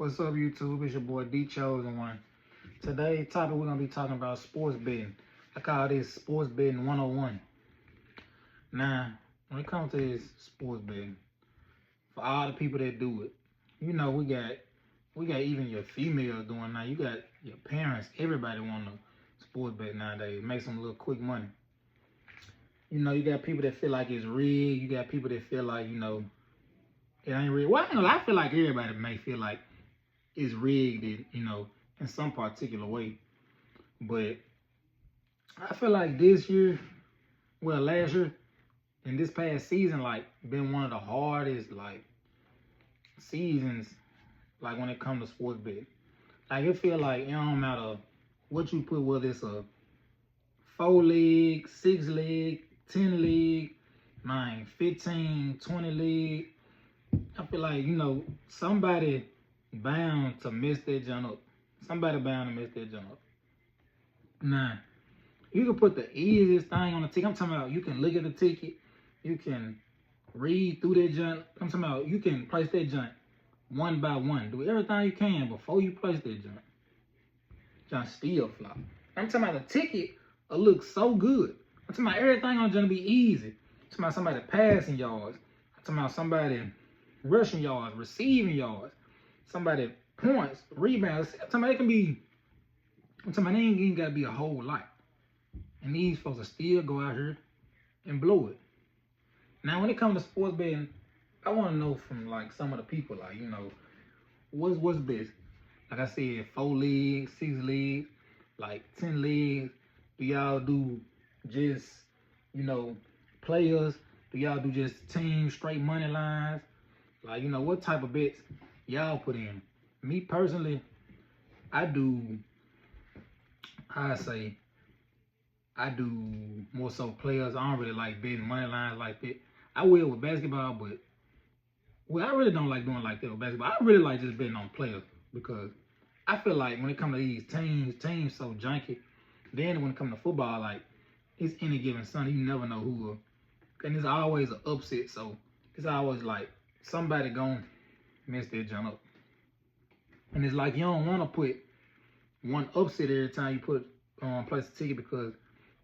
What's up, YouTube? It's your boy D Chosen One. Today, topic we're gonna be talking about sports betting. I call this sports betting 101. Now, when it comes to this sports betting, for all the people that do it, you know we got even your females doing now. You got your parents, everybody want to sports bet nowadays. Make some little quick money. You know, you got people that feel like it's rigged. You got people that feel like, it ain't rigged. Well, I feel like everybody may feel like it's rigged, in some particular way. But I feel like this year, well, last year, and this past season, like, been one of the hardest, like, seasons, like, when it comes to sports betting. Like, it feel like it don't matter what you put, whether it's a 4 league, 6 league, 10 league, 15, 20 league. I feel like, somebody bound to mess that jump up. Somebody bound to mess that jump up. Now, you can put the easiest thing on the ticket. I'm talking about you can look at the ticket, you can read through that junk. I'm talking about you can place that junk one by one. Do everything you can before you place that junk. Junk still flop. I'm talking about the ticket will look so good. I'm talking about everything on junk be easy. I'm talking about somebody passing yards. I'm talking about somebody rushing yards, receiving yards, somebody points, rebounds. I'm talking about it can be. I'm talking about it ain't gotta be a whole lot. And these folks will still go out here and blow it. Now, when it comes to sports betting, I want to know from like some of the people, like, what's best? Like I said, 4 leagues, 6 leagues, like 10 leagues. Do y'all do just, players? Do y'all do just teams, straight money lines? Like, what type of bets y'all put in? Me personally, I do, I do more so players. I don't really like betting money lines like that. I will with basketball, but I really don't like doing like that with basketball. I really like just betting on players because I feel like when it comes to these teams so junky. Then when it comes to football, like it's any given Sunday, you never know who will, and it's always an upset. So it's always like somebody gonna mess their jump up, and it's like you don't want to put one upset every time you put place a ticket because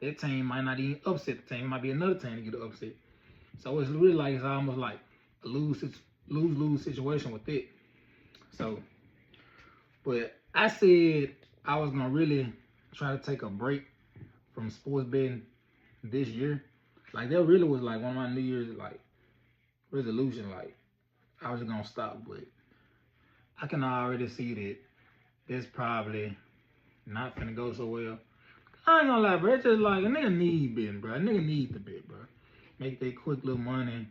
that team might not even upset the team. It might be another team to get an upset. So it's really like it's almost like a lose-lose situation with it. So, but I said I was gonna really try to take a break from sports betting this year. Like that really was like one of my New Year's like resolution. Like I was just gonna stop, but I can already see that that's probably not gonna go so well. I ain't gonna lie, bro. It's just like a nigga need betting, bro. A nigga need to bet, bro. Make that quick little money,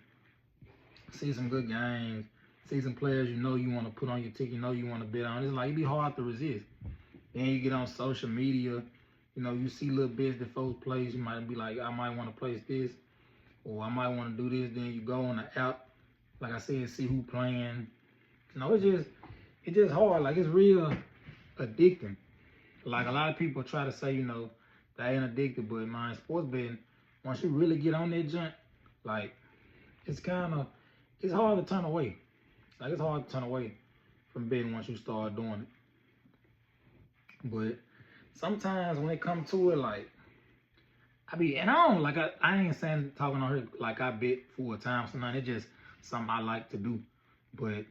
see some good games, see some players you want to put on your ticket, you want to bet on. It's like it be hard to resist. Then you get on social media, you see little bets that folks place. You might be like, I might want to place this, or I might want to do this. Then you go on the app, like I said, see who playing. It's just hard. Like it's real addicting. Like a lot of people try to say, they ain't addicted, but man, sports betting, once you really get on that junk, like it's hard to turn away. Like it's hard to turn away from betting once you start doing it. But sometimes when it comes to it, like and I don't like I ain't saying talking on here like I bet full time, so nothing. It's just something I like to do. But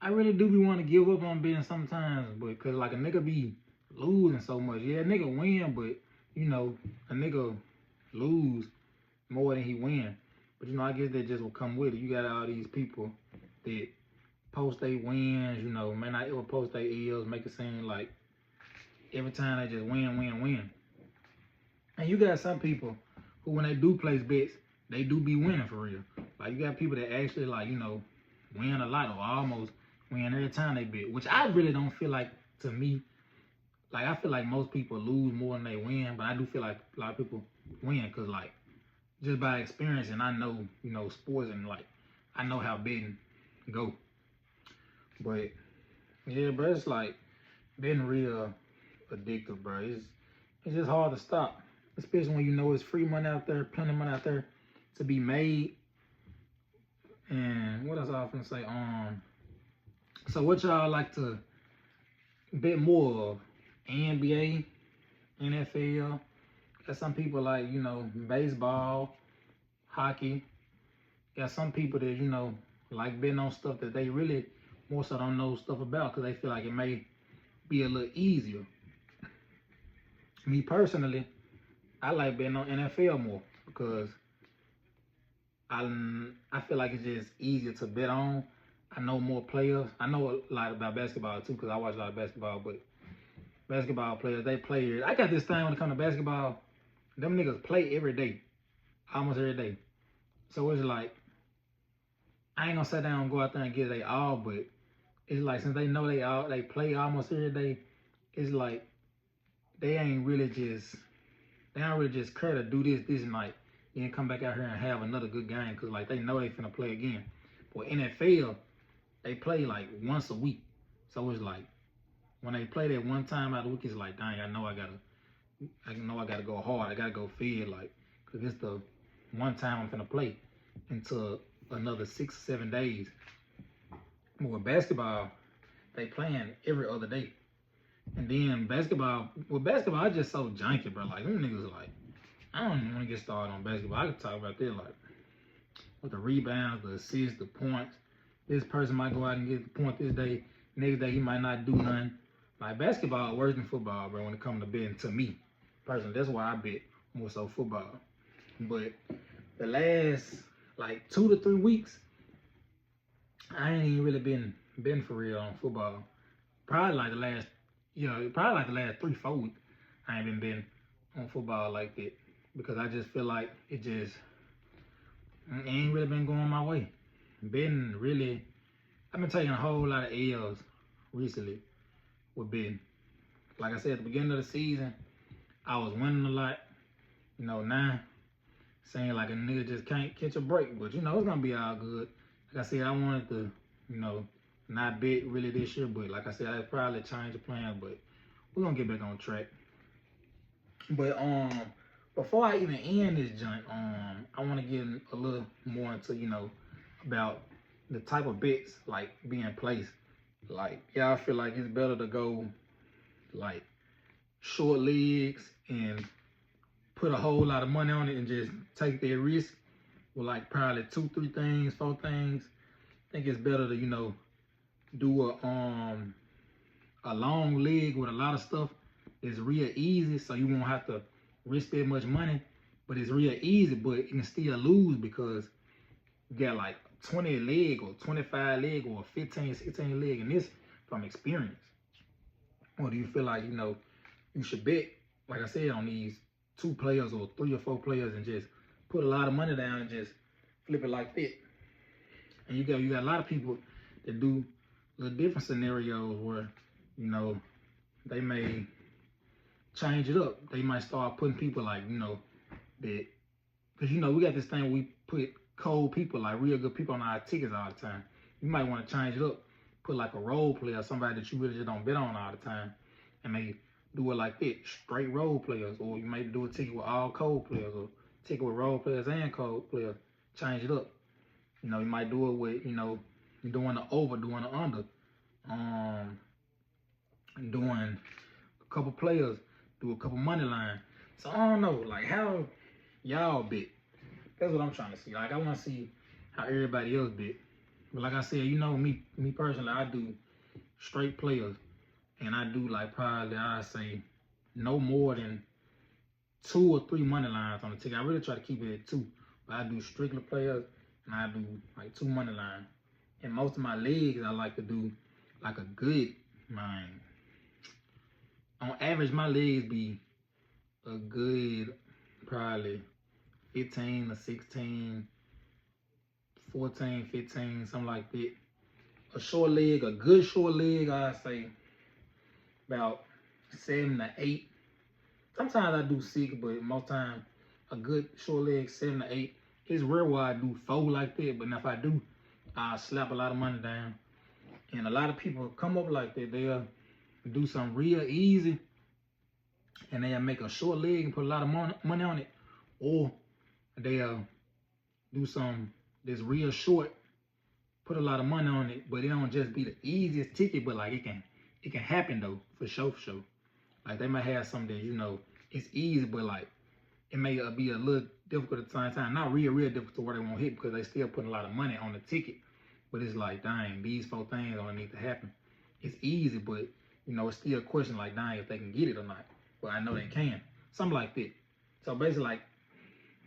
I really do be want to give up on betting sometimes, but cause like a nigga be losing so much. Yeah, a nigga win, but a nigga lose more than he win. But I guess that just will come with it. You got all these people that post they wins, may not ever post their L's, make it seem like every time they just win. And you got some people who when they do place bets, they do be winning for real. Like you got people that actually like, win a lot or almost win every time they bet, which I really don't feel like to me. Like I feel like most people lose more than they win, but I do feel like a lot of people win because like just by experience and I know, sports and like I know how betting go. But yeah, bro, it's like been real addictive, bro. It's just hard to stop, especially when it's free money out there, plenty of money out there to be made. And what else I was gonna say? So what y'all like to bet more of? NBA, NFL? Got some people like, baseball, hockey. Got some people that, like betting on stuff that they really more so don't know stuff about because they feel like it may be a little easier. Me personally, I like betting on NFL more because I feel like it's just easier to bet on. I know more players. I know a lot about basketball too because I watch a lot of basketball. But basketball players, they play. I got this thing when it comes to basketball. Them niggas play every day, almost every day. So it's like I ain't gonna sit down and go out there and get they all, but it's like since they know they play almost every day, it's like they ain't really just they don't really just care to do this night and come back out here and have another good game because like they know they finna play again. But NFL, they play like once a week, so it's like when they play that one time out of the week, it's like dang, I know I gotta go hard, I gotta go fed like because it's the one time I'm finna play until another 6 or 7 days. But with basketball, they playing every other day. And then basketball, it's just so janky, bro. Like, them niggas, like, I don't even want to get started on basketball. I could talk about that, like, with the rebounds, the assists, the points. This person might go out and get the point this day. Next day, he might not do nothing. Like, basketball worse than football, bro, when it comes to betting, to me. Personally, that's why I bet more so football. But the last, like, 2 to 3 weeks, I ain't even really been for real on football. Probably like the last 3, 4 weeks, I ain't been on football like that because I just feel like it ain't really been going my way. I've been taking a whole lot of L's recently with betting. Like I said, at the beginning of the season, I was winning a lot. Now, saying like a nigga just can't catch a break, but it's gonna be all good. Like I said, I wanted to, not bet really this year, but like I said, I'd probably change the plan, but we're gonna get back on track. But before I even end this joint, I wanna get a little more into, about the type of bets like being placed. Like, y'all feel like it's better to go like short legs and put a whole lot of money on it and just take that risk with like probably 2, 3 things, 4 things. I think it's better to, do a long leg with a lot of stuff. It's real easy, so you won't have to risk that much money. But it's real easy, but you can still lose because you got like 20 leg or 25 leg or 15, 16 leg, and this from experience. Or do you feel like, you should bet, like I said, on these 2 players or 3 or 4 players and just put a lot of money down and just flip it like that? And you got a lot of people that do little different scenarios where, they may change it up. They might start putting people like, that, because, we got this thing where we put cold people, like real good people on our tickets all the time. You might want to change it up, put like a role player, somebody that you really just don't bet on all the time, and maybe do it like that, straight role players, or you may do a ticket with all cold players, or ticket with role players and cold players, change it up. You might do it with, doing the over, doing the under, doing a couple players, do a couple money line. So I don't know, like how y'all bet. That's what I'm trying to see. Like I want to see how everybody else bet. But like I said, me personally, I do straight players, and I do like probably I say no more than 2 or 3 money lines on the ticket. I really try to keep it at 2, but I do strictly players and I do like 2 money lines. And most of my legs, I like to do like a good mine. On average, my legs be a good probably 15 or 16, 14, 15, something like that. A short leg, a good short leg, I say about 7 to 8. Sometimes I do 6, but most times a good short leg, 7 to 8. It's rare where I do 4 like that, but if I do, I slap a lot of money down. And a lot of people come up like that. They'll do something real easy, and they'll make a short leg and put a lot of money on it. Or they'll do something that's real short, put a lot of money on it, but it don't just be the easiest ticket, but like it can happen though, for sure. Like they might have something that, you know, it's easy, but like it may be a little difficult at the same time. Not real difficult to where they won't hit because they still putting a lot of money on the ticket. But it's like, dang, these 4 things don't need to happen. It's easy, but you know, it's still a question like, dang, if they can get it or not. But I know they can. Something like that. So basically, like,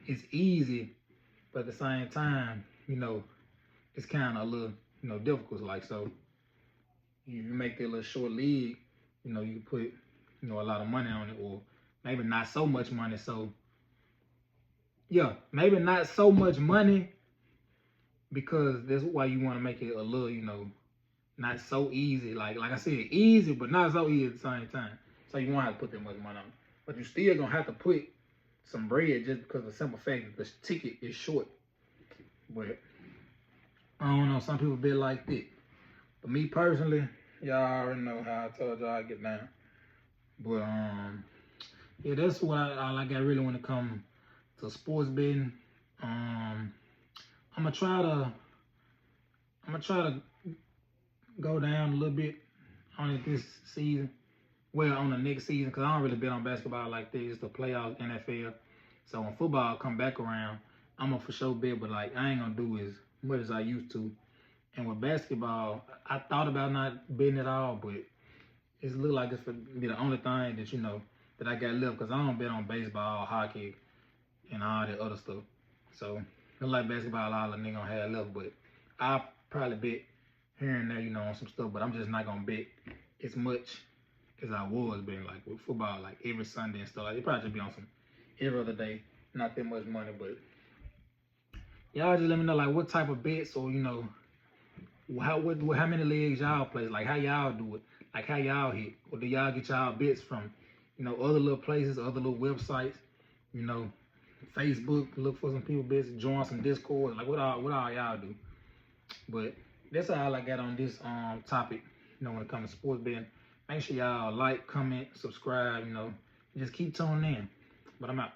it's easy, but at the same time, you know, it's kind of a little, you know, difficult. Like, so you make that little short league, you know, you put, you know, a lot of money on it, or maybe not so much money. So yeah, maybe not so much money, because that's why you want to make it a little, you know, not so easy. Like I said, easy, but not so easy at the same time. So you won't have to put that much money on it. But you still gonna have to put some bread just because of the simple fact that the ticket is short. But I don't know, some people be like that. But me personally, y'all already know how I told y'all I get down. But yeah, that's what I got really when it comes to sports betting. I'm gonna try to go down a little bit on it this season. Well, on the next season, because I don't really bet on basketball like this. It's the playoffs, NFL. So when football come back around, I'm gonna for sure bet, but like I ain't gonna do as much as I used to. And with basketball, I thought about not betting at all, but it look like it's for be the only thing that, you know, that I got left, because I don't bet on baseball, hockey, and all that other stuff. So it's like basketball, all the nigga gonna have left, but I'll probably bet here and there, you know, on some stuff, but I'm just not gonna bet as much as I was betting, like with football, like every Sunday and stuff. Like it probably just be on some every other day, not that much money, but y'all just let me know like what type of bets, or you know, how many legs y'all play, like how y'all do it, like how y'all hit, or do y'all get y'all bets from, you know, other little places, other little websites, you know, Facebook, look for some people bets, join some Discord, like what all y'all do. But that's all I got on this topic, you know, when it comes to sports betting. Make sure y'all like, comment, subscribe, you know, just keep tuning in. But I'm out.